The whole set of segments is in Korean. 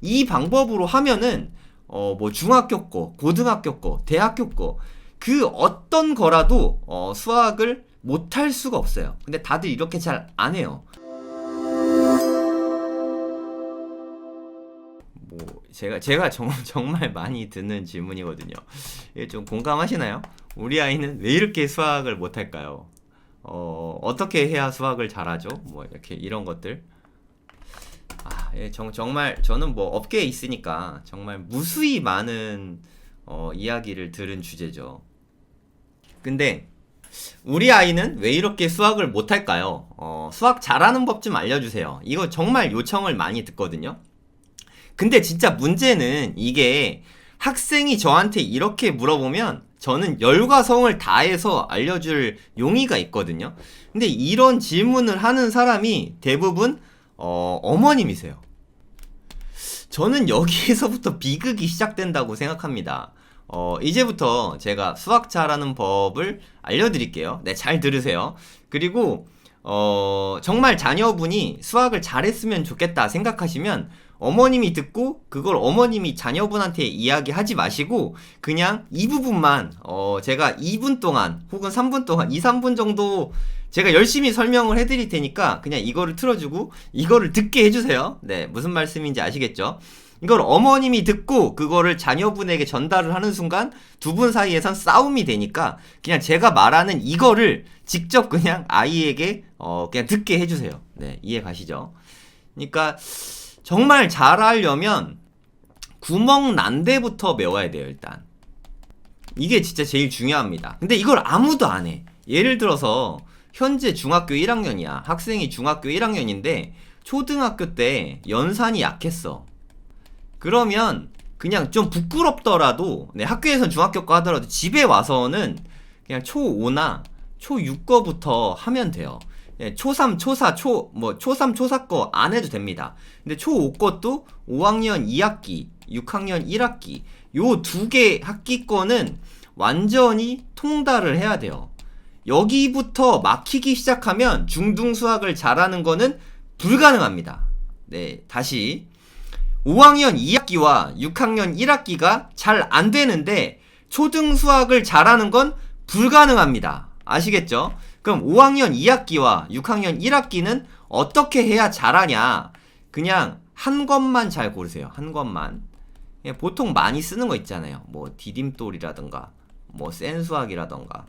이 방법으로 하면은 뭐 중학교 거, 고등학교 거, 대학교 거 그 어떤 거라도 수학을 못할 수가 없어요. 근데 다들 이렇게 잘 안 해요. 뭐 제가 정말 많이 듣는 질문이거든요. 이게 좀 공감하시나요? 우리 아이는 왜 이렇게 수학을 못할까요? 어떻게 해야 수학을 잘하죠? 뭐 이렇게 이런 것들. 예, 정말 저는 뭐 업계에 있으니까 정말 무수히 많은 이야기를 들은 주제죠. 근데 우리 아이는 왜 이렇게 수학을 못할까요? 수학 잘하는 법 좀 알려주세요. 이거 정말 요청을 많이 듣거든요. 근데 진짜 문제는 이게 학생이 저한테 이렇게 물어보면 저는 열과 성을 다해서 알려줄 용의가 있거든요. 근데 이런 질문을 하는 사람이 대부분 어머님이세요. 저는 여기에서부터 비극이 시작된다고 생각합니다. 이제부터 제가 수학 잘하는 법을 알려드릴게요. 네, 잘 들으세요. 그리고 정말 자녀분이 수학을 잘했으면 좋겠다 생각하시면 어머님이 듣고 그걸 어머님이 자녀분한테 이야기하지 마시고 그냥 이 부분만 제가 2분 동안 혹은 3분 동안 2, 3분 정도 제가 열심히 설명을 해드릴 테니까 그냥 이거를 틀어주고 이거를 듣게 해주세요. 네, 무슨 말씀인지 아시겠죠? 이걸 어머님이 듣고 그거를 자녀분에게 전달을 하는 순간 두 분 사이에선 싸움이 되니까 그냥 제가 말하는 이거를 직접 그냥 아이에게 그냥 듣게 해주세요. 네, 이해 가시죠? 그러니까 정말 잘하려면 구멍난데부터 외워야 돼요, 일단. 이게 진짜 제일 중요합니다. 근데 이걸 아무도 안 해. 예를 들어서 현재 중학교 1학년이야. 학생이 중학교 1학년인데 초등학교 때 연산이 약했어. 그러면 그냥 좀 부끄럽더라도 학교에선 중학교 거 하더라도 집에 와서는 그냥 초5나 초6 거부터 하면 돼요. 초3, 초4, 초3, 초4 거 안 해도 됩니다. 근데 초5 것도 5학년 2학기, 6학년 1학기 요 두 개 학기 거는 완전히 통달을 해야 돼요. 여기부터 막히기 시작하면 중등 수학을 잘하는 거는 불가능합니다. 네, 다시 5학년 2학기와 6학년 1학기가 잘 안 되는데 초등 수학을 잘하는 건 불가능합니다. 아시겠죠? 그럼 5학년 2학기와 6학년 1학기는 어떻게 해야 잘하냐? 그냥 한 것만 잘 고르세요. 한 것만. 보통 많이 쓰는 거 있잖아요. 뭐 디딤돌이라던가 뭐 센 수학이라던가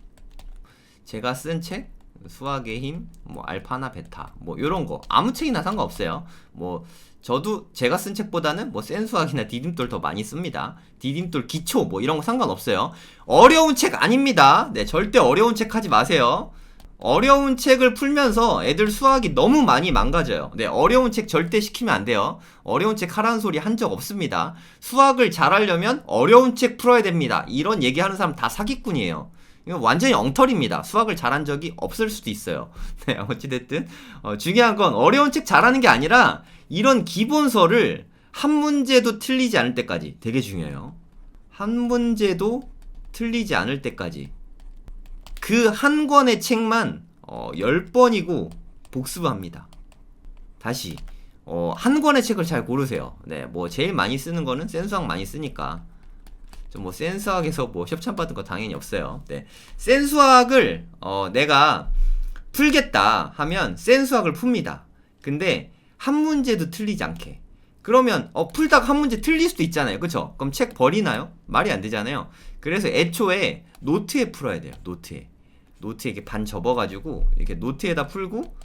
제가 쓴 책 수학의 힘, 뭐 알파나 베타 뭐 요런 거 아무 책이나 상관없어요. 뭐 저도 제가 쓴 책보다는 뭐 센 수학이나 디딤돌 더 많이 씁니다. 디딤돌 기초 뭐 이런 거 상관없어요. 어려운 책 아닙니다. 네, 절대 어려운 책 하지 마세요. 어려운 책을 풀면서 애들 수학이 너무 많이 망가져요. 네, 어려운 책 절대 시키면 안 돼요. 어려운 책 하라는 소리 한 적 없습니다. 수학을 잘하려면 어려운 책 풀어야 됩니다. 이런 얘기하는 사람 다 사기꾼이에요. 이거 완전히 엉터리입니다. 수학을 잘한 적이 없을 수도 있어요. 네, 어찌됐든 중요한 건 어려운 책 잘하는 게 아니라 이런 기본서를 한 문제도 틀리지 않을 때까지 되게 중요해요. 한 문제도 틀리지 않을 때까지 그 한 권의 책만 10번이고 복습합니다. 다시 한 권의 책을 잘 고르세요. 네, 뭐 제일 많이 쓰는 거는 센 수학 많이 쓰니까 좀 뭐 센 수학에서 뭐 협찬 받은 거 당연히 없어요. 네, 센 수학을 내가 풀겠다 하면 센 수학을 풉니다. 근데 한 문제도 틀리지 않게. 그러면 풀다가 한 문제 틀릴 수도 있잖아요. 그쵸? 그럼 책 버리나요? 말이 안 되잖아요. 그래서 애초에 노트에 풀어야 돼요. 노트에 이렇게 반 접어가지고 이렇게 노트에다 풀고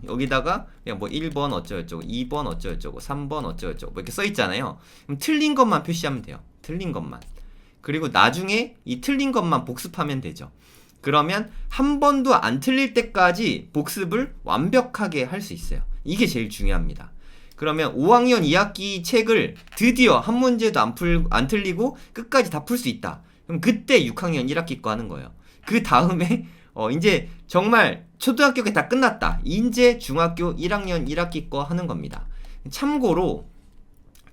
여기다가 그냥 뭐 1번 어쩌고저쩌고 2번 어쩌고저쩌고 3번 어쩌고저쩌고 뭐 이렇게 써있잖아요. 그럼 틀린 것만 표시하면 돼요. 틀린 것만. 그리고 나중에 이 틀린 것만 복습하면 되죠. 그러면 한 번도 안 틀릴 때까지 복습을 완벽하게 할 수 있어요. 이게 제일 중요합니다. 그러면 5학년 2학기 책을 드디어 한 문제도 안 틀리고 끝까지 다 풀 수 있다. 그럼 그때 6학년 1학기 거 하는 거예요. 그 다음에 이제 정말 초등학교가 다 끝났다. 이제 중학교 1학년 1학기 거 하는 겁니다. 참고로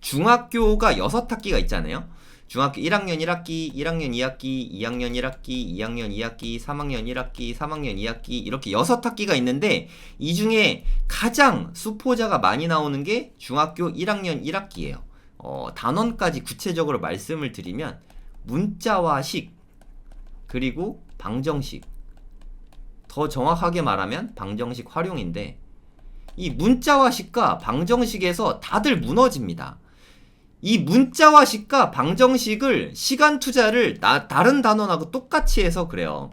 중학교가 6학기가 있잖아요. 중학교 1학년 1학기, 1학년 2학기, 2학년 1학기, 2학년 2학기, 3학년 1학기, 3학년 2학기 이렇게 6학기가 있는데 이 중에 가장 수포자가 많이 나오는 게 중학교 1학년 1학기예요. 단원까지 구체적으로 말씀을 드리면 문자화식 그리고 방정식, 더 정확하게 말하면 방정식 활용인데 이 문자화식과 방정식에서 다들 무너집니다. 이 문자화식과 방정식을 시간 투자를 다른 단원하고 똑같이 해서 그래요.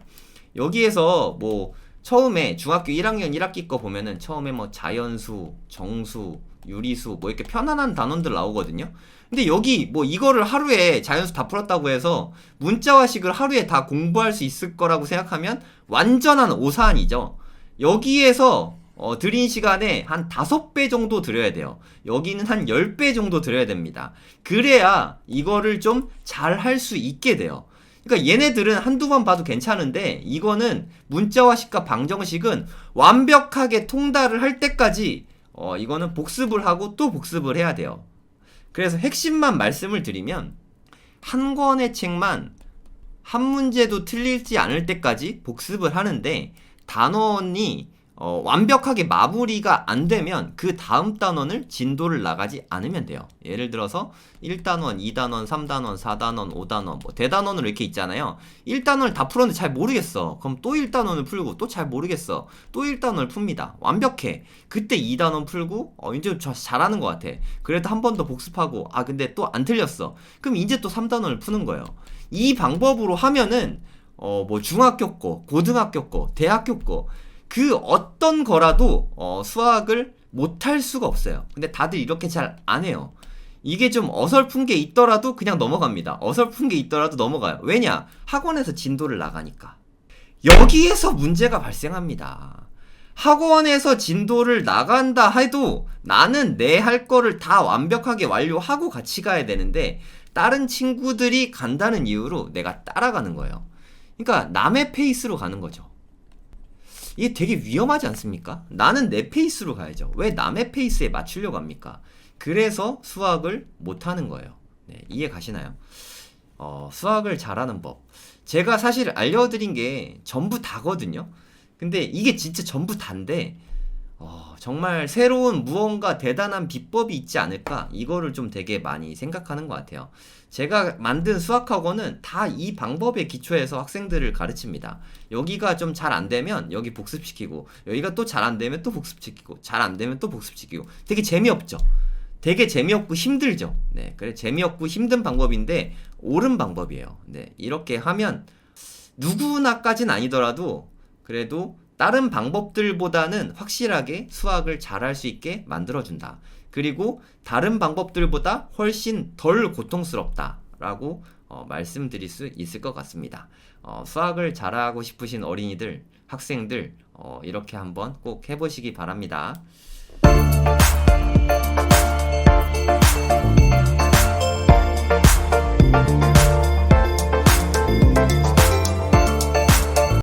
여기에서 뭐 처음에 중학교 1학년 1학기 거 보면은 처음에 뭐 자연수, 정수, 유리수 뭐 이렇게 편안한 단원들 나오거든요. 근데 여기 뭐 이거를 하루에 자연수 다 풀었다고 해서 문자화식을 하루에 다 공부할 수 있을 거라고 생각하면 완전한 오산이죠. 여기에서 들인 시간에 한 5배 정도 들여야 돼요. 여기는 한 10배 정도 들여야 됩니다. 그래야 이거를 좀 잘 할 수 있게 돼요. 그러니까 얘네들은 한두 번 봐도 괜찮은데 이거는 문자화식과 방정식은 완벽하게 통달을 할 때까지 이거는 복습을 하고 또 복습을 해야 돼요. 그래서 핵심만 말씀을 드리면 한 권의 책만 한 문제도 틀리지 않을 때까지 복습을 하는데 단원이 완벽하게 마무리가 안 되면 그 다음 단원을 진도를 나가지 않으면 돼요. 예를 들어서 1단원, 2단원, 3단원, 4단원, 5단원 뭐 대단원으로 이렇게 있잖아요. 1단원을 다 풀었는데 잘 모르겠어. 그럼 또 1단원을 풀고 또 잘 모르겠어. 또 1단원을 풉니다. 완벽해. 그때 2단원 풀고 이제 잘하는 것 같아. 그래도 한 번 더 복습하고 근데 또 안 틀렸어. 그럼 이제 또 3단원을 푸는 거예요. 이 방법으로 하면은 뭐 중학교 거, 고등학교 거, 대학교 거 그 어떤 거라도 수학을 못할 수가 없어요. 근데 다들 이렇게 잘 안 해요. 이게 좀 어설픈 게 있더라도 그냥 넘어갑니다. 어설픈 게 있더라도 넘어가요. 왜냐? 학원에서 진도를 나가니까. 여기에서 문제가 발생합니다. 학원에서 진도를 나간다 해도 나는 내 할 거를 다 완벽하게 완료하고 같이 가야 되는데 다른 친구들이 간다는 이유로 내가 따라가는 거예요. 그러니까 남의 페이스로 가는 거죠. 이게 되게 위험하지 않습니까? 나는 내 페이스로 가야죠. 왜 남의 페이스에 맞추려고 합니까? 그래서 수학을 못하는 거예요. 네, 이해 가시나요? 수학을 잘하는 법. 제가 사실 알려드린 게 전부 다거든요. 근데 이게 진짜 전부 다인데 정말 새로운 무언가 대단한 비법이 있지 않을까? 이거를 좀 되게 많이 생각하는 것 같아요. 제가 만든 수학학원은 다 이 방법에 기초해서 학생들을 가르칩니다. 여기가 좀 잘 안 되면 여기 복습시키고, 여기가 또 잘 안 되면 또 복습시키고, 잘 안 되면 또 복습시키고. 되게 재미없죠? 되게 재미없고 힘들죠? 네, 그래 재미없고 힘든 방법인데 옳은 방법이에요. 네, 이렇게 하면 누구나까진 아니더라도 그래도 다른 방법들보다는 확실하게 수학을 잘할 수 있게 만들어준다. 그리고 다른 방법들보다 훨씬 덜 고통스럽다라고 말씀드릴 수 있을 것 같습니다. 수학을 잘하고 싶으신 어린이들, 학생들 이렇게 한번 꼭 해보시기 바랍니다.